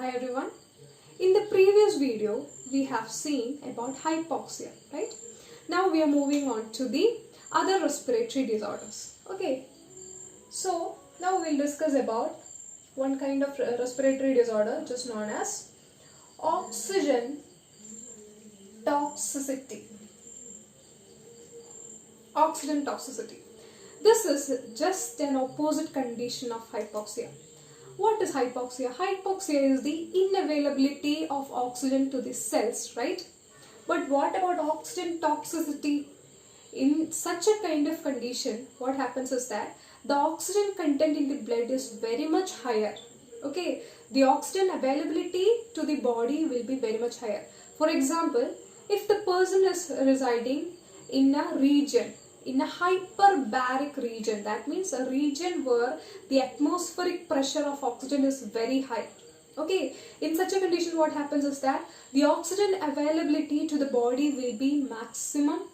Hi everyone. In the previous video, we have seen about hypoxia, right? Now we are moving on to the other respiratory disorders. Okay. So now we'll discuss about one kind of respiratory disorder just known as oxygen toxicity. Oxygen toxicity. This is just an opposite condition of hypoxia. What is hypoxia? Hypoxia is the inavailability of oxygen to the cells, right? But what about oxygen toxicity? In such a kind of condition, what happens is that the oxygen content in the blood is very much higher. Okay, the oxygen availability to the body will be very much higher. For example, if the person is residing in a region, in a hyperbaric region, that means a region where the atmospheric pressure of oxygen is very high. Okay, in such a condition what happens is that the oxygen availability to the body will be maximum,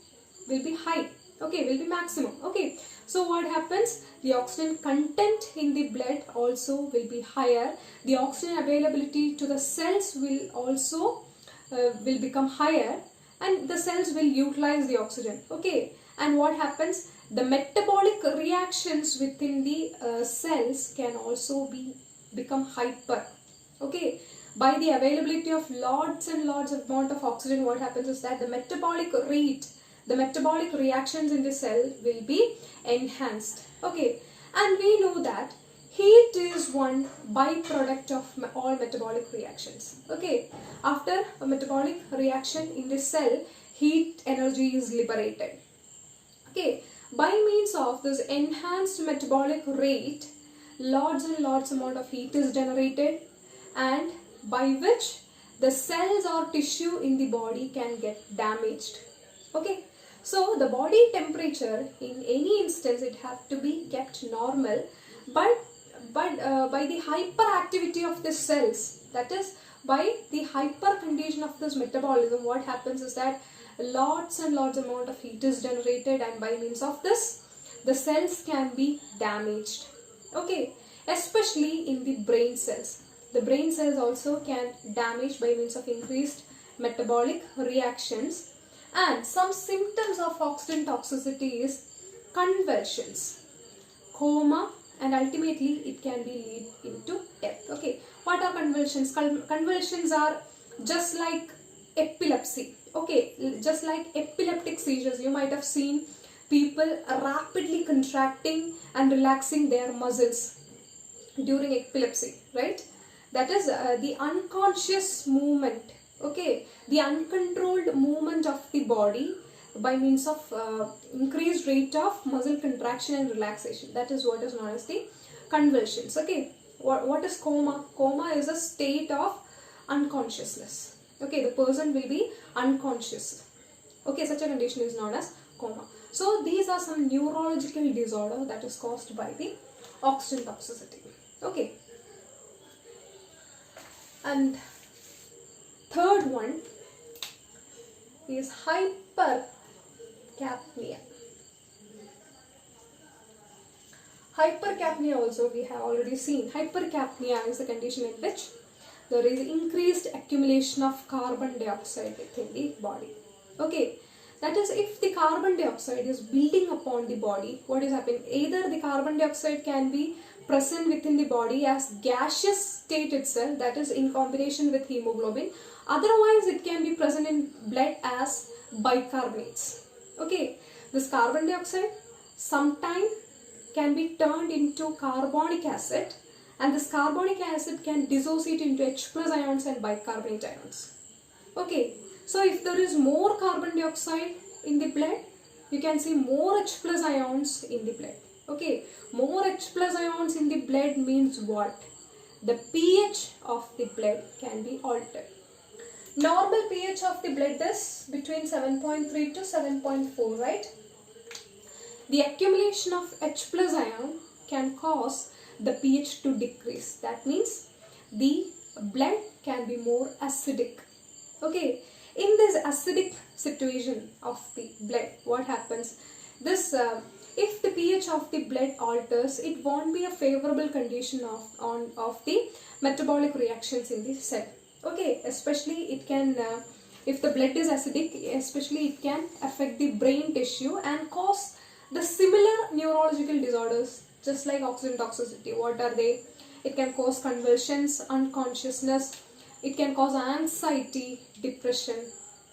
will be high. Okay, will be maximum. Okay, so what happens? The oxygen content in the blood also will be higher. The oxygen availability to the cells will also will become higher, and the cells will utilize the oxygen. Okay, and what happens? The metabolic reactions within the cells can also become hyper. Okay, by the availability of lots and lots of amount of oxygen, what happens is that the metabolic rate, the metabolic reactions in the cell will be enhanced. Okay, and we know that heat is one byproduct of all metabolic reactions. Okay, after a metabolic reaction in the cell, heat energy is liberated. Okay, by means of this enhanced metabolic rate, lots and lots amount of heat is generated, and by which the cells or tissue in the body can get damaged. Okay, so the body temperature in any instance, it have to be kept normal, but by the hyperactivity of the cells, that is by the hyper condition of this metabolism, what happens is that lots and lots amount of heat is generated, and by means of this the cells can be damaged. Okay, especially in the brain cells. The brain cells also can damage by means of increased metabolic reactions. And some symptoms of oxygen toxicity is convulsions, coma, and ultimately it can be lead into death. Okay, what are convulsions? Convulsions are just like epilepsy. Okay, just like epileptic seizures. You might have seen people rapidly contracting and relaxing their muscles during epilepsy, right? That is the unconscious movement. Okay, the uncontrolled movement of the body by means of increased rate of muscle contraction and relaxation. That is what is known as the convulsions. Okay, what is coma? Coma is a state of unconsciousness. Okay, the person will be unconscious. Okay, such a condition is known as coma. So these are some neurological disorder that is caused by the oxygen toxicity. Okay, and third one is hypercapnia. Hypercapnia also we have already seen. Hypercapnia is a condition in which there is increased accumulation of carbon dioxide within the body. Okay, that is, if the carbon dioxide is building upon the body, what is happening? Either the carbon dioxide can be present within the body as gaseous state itself, that is in combination with hemoglobin. Otherwise, it can be present in blood as bicarbonates. Okay, this carbon dioxide sometimes can be turned into carbonic acid, and this carbonic acid can dissociate into H plus ions and bicarbonate ions. Okay, so if there is more carbon dioxide in the blood, you can see more H plus ions in the blood. Okay, more H plus ions in the blood means what? The pH of the blood can be altered. Normal pH of the blood is between 7.3 to 7.4, right? The accumulation of H plus ion can cause the pH to decrease. That means the blood can be more acidic. Okay, in this acidic situation of the blood, what happens? This if the pH of the blood alters, it won't be a favorable condition of the metabolic reactions in the cell. Okay, especially it can, if the blood is acidic, especially it can affect the brain tissue and cause the similar neurological disorders, just like oxygen toxicity. What are they? It can cause convulsions, unconsciousness, it can cause anxiety, depression.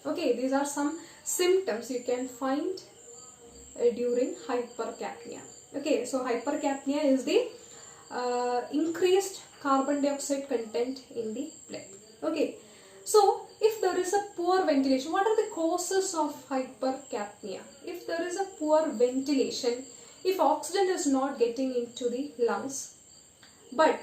Okay, these are some symptoms you can find during hypercapnia. Okay, so hypercapnia is the increased carbon dioxide content in the blood. Okay, so if there is a poor ventilation, what are the causes of hypercapnia? If there is a poor ventilation, if oxygen is not getting into the lungs, but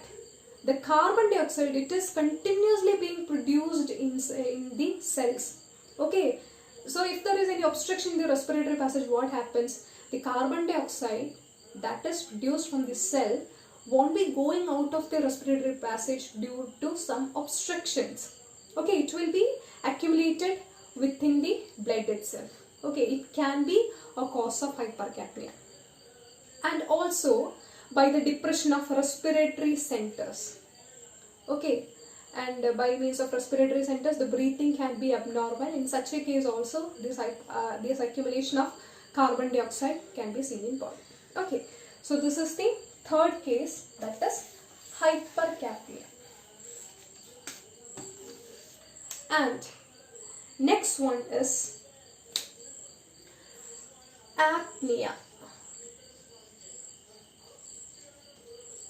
the carbon dioxide, it is continuously being produced in the cells. Okay, so if there is any obstruction in the respiratory passage, what happens? The carbon dioxide that is produced from the cell won't be going out of the respiratory passage due to some obstructions. Okay, it will be accumulated within the blood itself. Okay, it can be a cause of hypercapnia. And also by the depression of respiratory centers. Okay, and by means of respiratory centers, the breathing can be abnormal. In such a case also, this accumulation of carbon dioxide can be seen in body. Okay, so this is the third case, that is hypercapnia. And next one is apnea.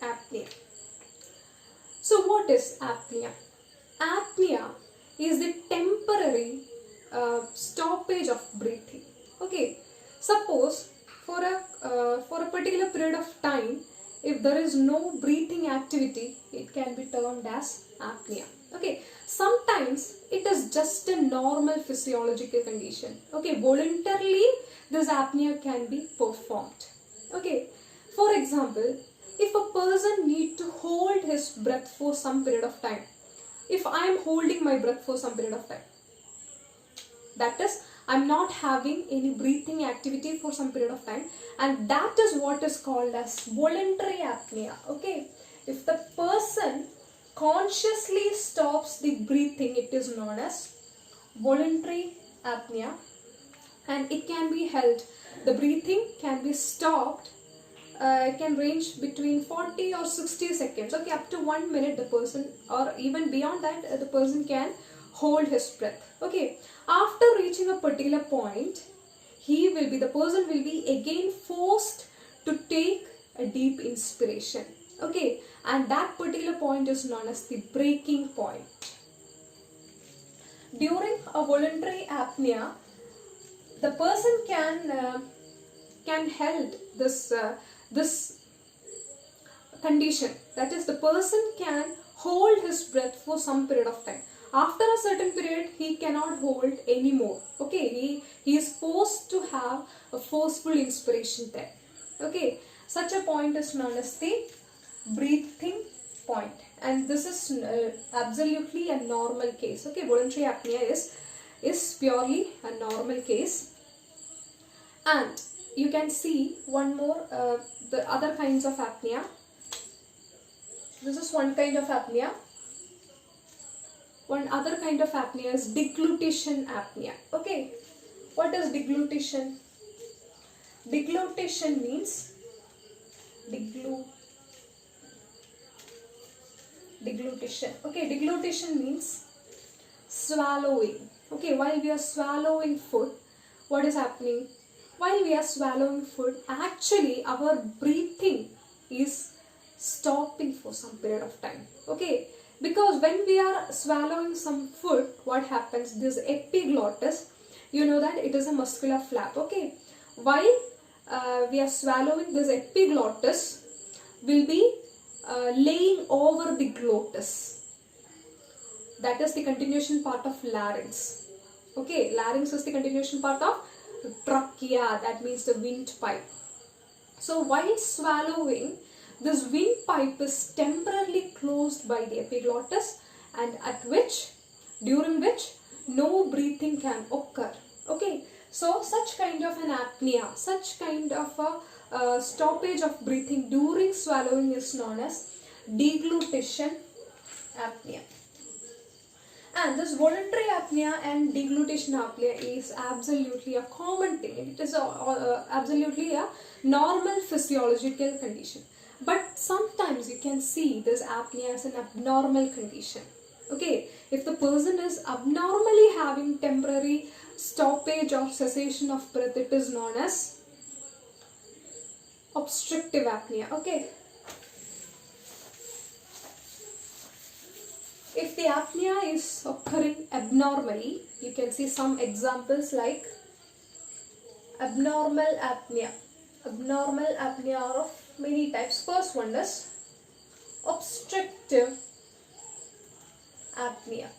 Apnea. So what is apnea? Apnea is the temporary stoppage of breathing. Okay, suppose for a particular period of time, if there is no breathing activity, it can be termed as apnea. Okay, sometimes it is just a normal physiological condition. Okay, voluntarily this apnea can be performed. Okay, for example, if a person need to hold his breath for some period of time, if I am holding my breath for some period of time, that is, I am not having any breathing activity for some period of time, and that is what is called as voluntary apnea. Okay, if the person consciously stops the breathing, it is known as voluntary apnea, and it can be held. The breathing can be stopped. It can range between 40 or 60 seconds. Okay, up to 1 minute the person, or even beyond that, the person can hold his breath. Okay, after reaching a particular point, the person will be again forced to take a deep inspiration. Okay, and that particular point is known as the breaking point. During a voluntary apnea, the person can hold this condition, that is, the person can hold his breath for some period of time. After a certain period, he cannot hold anymore. Okay, he is forced to have a forceful inspiration there. Okay, such a point is known as the breathing point, and this is absolutely a normal case. Okay, voluntary apnea is purely a normal case. And you can see one more, the other kinds of apnea. This is one kind of apnea. One other kind of apnea is deglutition apnea. Okay, what is deglutition? Deglutition means deglutition. Okay, deglutition means swallowing. Okay, while we are swallowing food, what is happening? While we are swallowing food, actually our breathing is stopping for some period of time. Okay, because when we are swallowing some food, what happens? This epiglottis, you know that it is a muscular flap. Okay, while we are swallowing, this epiglottis will be laying over the glottis. That is the continuation part of larynx. Okay, larynx is the continuation part of trachea, that means the windpipe. So while swallowing, this windpipe is temporarily closed by the epiglottis, and during which no breathing can occur. Okay, so such kind of an apnea, such kind of stoppage of breathing during swallowing is known as deglutition apnea. And this voluntary apnea and deglutition apnea is absolutely a common thing. It is absolutely a normal physiological condition. But sometimes you can see this apnea as an abnormal condition. Okay, if the person is abnormally having temporary stoppage or cessation of breath, it is known as obstructive apnea. Okay. If the apnea is occurring abnormally, you can see some examples like abnormal apnea. Abnormal apnea are of many types. First one is obstructive apnea.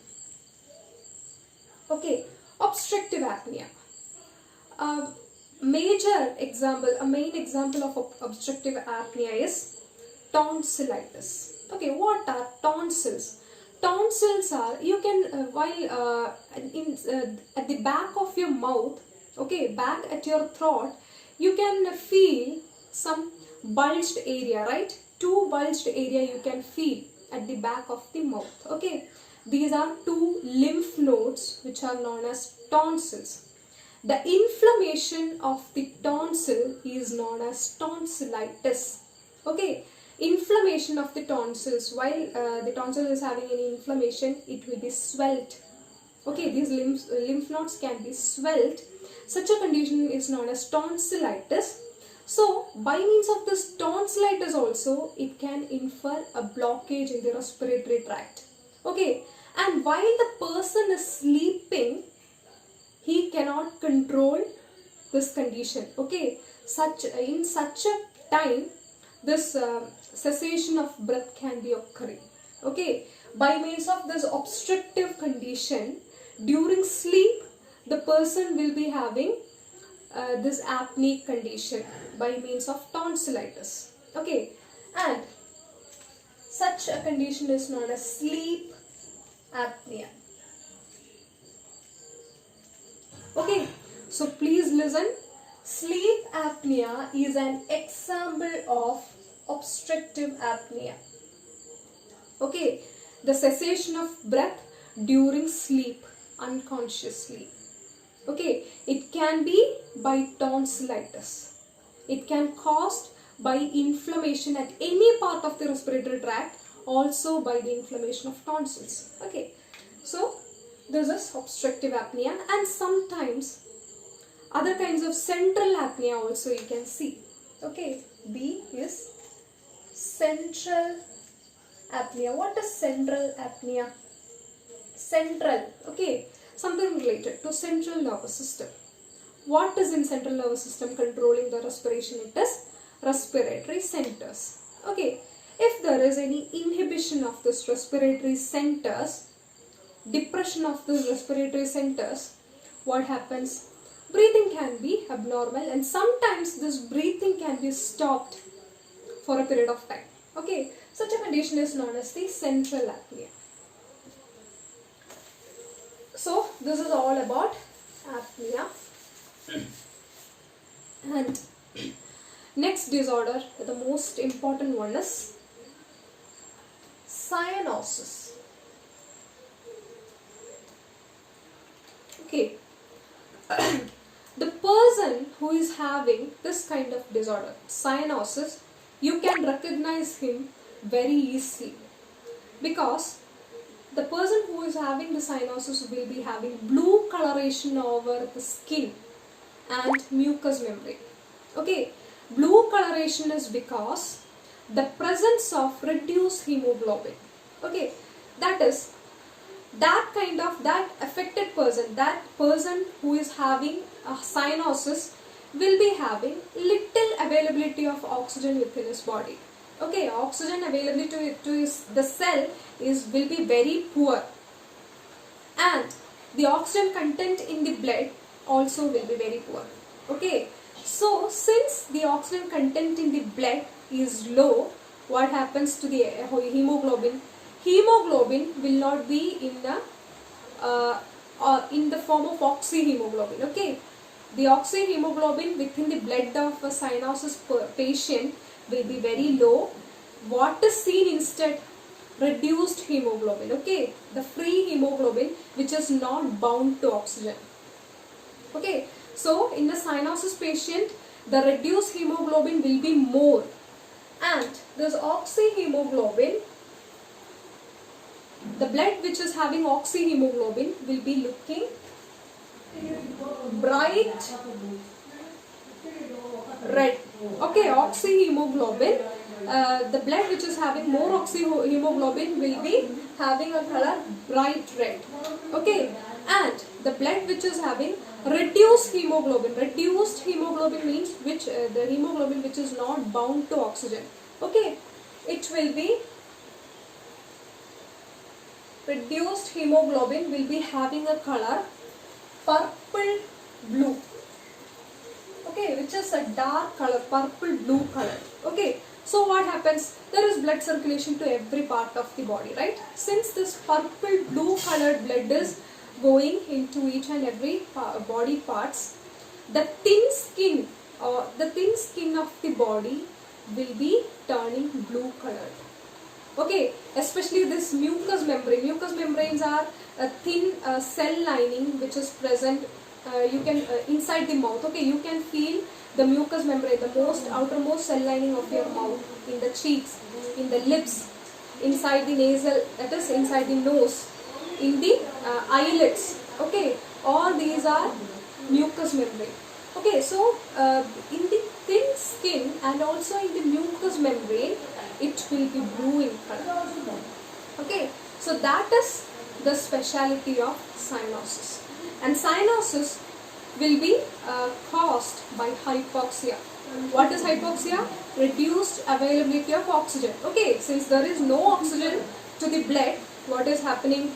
Okay, obstructive apnea. A main example of obstructive apnea is tonsillitis. Okay, what are tonsils? Tonsils are, you can at the back of your mouth, okay, back at your throat, you can feel some bulged area, right? Two bulged area you can feel at the back of the mouth. Okay, these are two lymph nodes which are known as tonsils. The inflammation of the tonsil is known as tonsillitis. Okay, inflammation of the tonsils, while the tonsil is having any inflammation, it will be swelled. Okay, these lymph nodes can be swelled. Such a condition is known as tonsillitis. So, by means of this tonsillitis also, it can infer a blockage in the respiratory tract. Okay, and while the person is sleeping, he cannot control this condition. Okay, in such a time, this cessation of breath can be occurring. Okay, by means of this obstructive condition, during sleep, the person will be having this apneic condition by means of tonsillitis. Okay, and such a condition is known as sleep apnea. Okay, so please listen. Sleep apnea is an example of obstructive apnea. Okay, the cessation of breath during sleep, unconsciously. Okay, it can be by tonsillitis. It can caused by inflammation at any part of the respiratory tract, also by the inflammation of tonsils. Okay, so this is obstructive apnea, and sometimes other kinds of central apnea also you can see. Okay, B is central apnea. What is central apnea? Central, okay, something related to central nervous system. What is in central nervous system controlling the respiration? It is respiratory centers. Okay, if there is any inhibition of this respiratory centers, depression of these respiratory centers, what happens? Breathing can be abnormal, and sometimes this breathing can be stopped for a period of time. Okay, such a condition is known as the central apnea. So this is all about apnea. And next disorder, the most important one is cyanosis. Okay, the person who is having this kind of disorder, cyanosis, you can recognize him very easily, because the person who is having the cyanosis will be having blue coloration over the skin and mucous membrane. Okay, blue coloration is because the presence of reduced hemoglobin. Okay, that is, that affected person, that person who is having a cyanosis will be having little availability of oxygen within his body. Okay, oxygen availability to the cell will be very poor, and the oxygen content in the blood also will be very poor. Okay, so since the oxygen content in the blood is low, what happens to the hemoglobin? Hemoglobin will not be in the form of oxyhemoglobin. Okay, the oxyhemoglobin within the blood of a cyanosis patient will be very low. What is seen instead? Reduced hemoglobin, okay, the free hemoglobin which is not bound to oxygen. Okay, so in the cyanosis patient, the reduced hemoglobin will be more, and this oxyhemoglobin, the blood which is having oxyhemoglobin will be looking bright red. Okay, oxyhemoglobin, the blood which is having more oxyhemoglobin will be having a color bright red. Okay, and the blood which is having reduced hemoglobin means which the hemoglobin which is not bound to oxygen. Okay, it will be reduced hemoglobin will be having a color purple blue. Okay, which is a dark color, purple blue color. Okay, so what happens? There is blood circulation to every part of the body, right? Since this purple blue colored blood is going into each and every body parts, the thin skin of the body will be turning blue colored. Okay, especially this mucous membrane. Mucous membranes are a thin cell lining which is present. You can inside the mouth. Okay, you can feel the mucous membrane, the most outermost cell lining of your mouth, in the cheeks, in the lips, inside the nasal, that is inside the nose, in the eyelids. Okay, all these are mucous membrane. Okay, so in the thin skin and also in the mucous membrane, it will be blue in color. Okay, so that is the speciality of cyanosis. And cyanosis will be caused by hypoxia. What is hypoxia? Reduced availability of oxygen. Okay, since there is no oxygen to the blood, what is happening?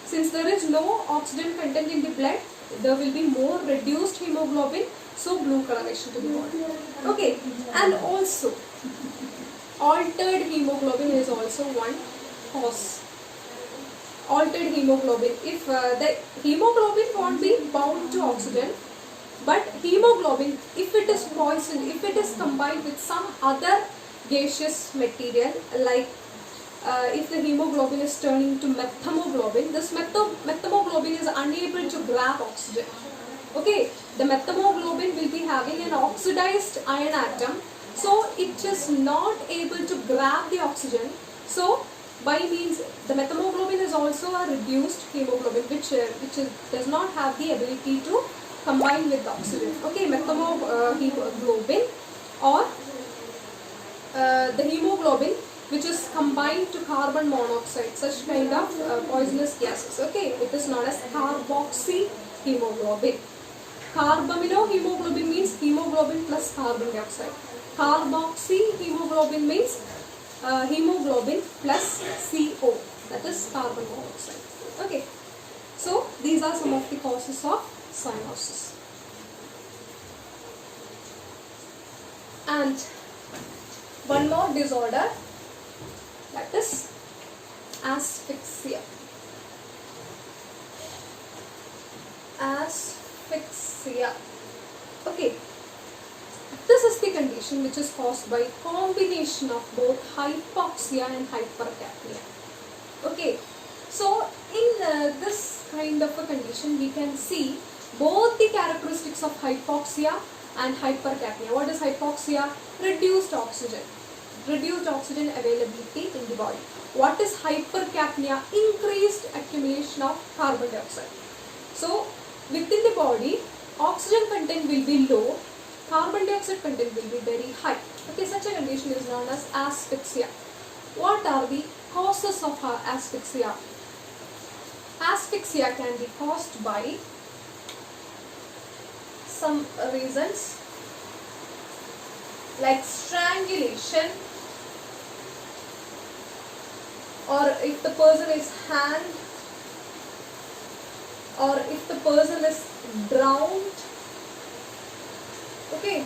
Since there is no oxygen content in the blood, there will be more reduced hemoglobin, so blue coloration to the body. Okay, and also altered hemoglobin is also one cause. Altered hemoglobin. If the hemoglobin won't be bound to oxygen, but hemoglobin, if it is poisoned, if it is combined with some other gaseous material, like if the hemoglobin is turning to methemoglobin, this methemoglobin is unable to grab oxygen. Okay, the methemoglobin will be having an oxidized iron atom, so it is not able to grab the oxygen. So by means, the methemoglobin is also a reduced hemoglobin which does not have the ability to combine with the oxygen. Okay, methemoglobin or the hemoglobin which is combined to carbon monoxide, such kind of poisonous gases. Okay, it is known as carboxyhemoglobin. Carbaminohemoglobin means hemoglobin plus carbon dioxide. Carboxyhemoglobin means hemoglobin plus CO, that is carbon monoxide. Okay, so these are some of the causes of cyanosis. And one more disorder, that is asphyxia. Asphyxia. Okay, this is the condition which is caused by combination of both hypoxia and hypercapnia. Okay, so in this kind of a condition, we can see both the characteristics of hypoxia and hypercapnia. What is hypoxia? Reduced oxygen availability in the body. What is hypercapnia? Increased accumulation of carbon dioxide. So within the body, oxygen content will be low, carbon dioxide content will be very high. Okay, such a condition is known as asphyxia. What are the causes of asphyxia? Asphyxia can be caused by some reasons like strangulation, or if the person is hanged, or if the person is drowned. Okay,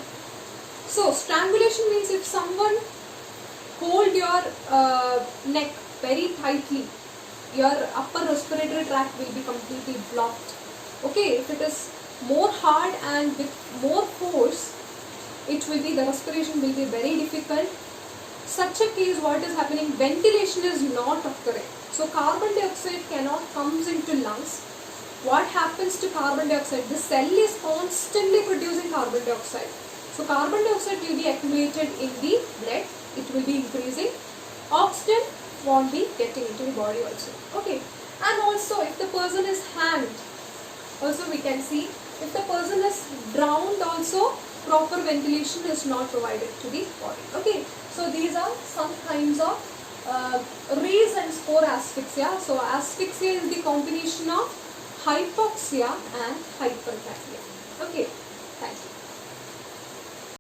so strangulation means if someone hold your neck very tightly, your upper respiratory tract will be completely blocked. Okay, if it is more hard and with more force, the respiration will be very difficult. Such a case, what is happening? Ventilation is not occurring. So carbon dioxide cannot comes into lungs. What happens to carbon dioxide? The cell is constantly producing carbon dioxide. So carbon dioxide will be accumulated in the blood. It will be increasing. Oxygen won't be getting into the body also. Okay. And also, if the person is hanged, also we can see, if the person is drowned also, proper ventilation is not provided to the body. Okay. So these are some kinds of reasons for asphyxia. So asphyxia is the combination of hypoxia and hypercapnia. Okay. Thank you.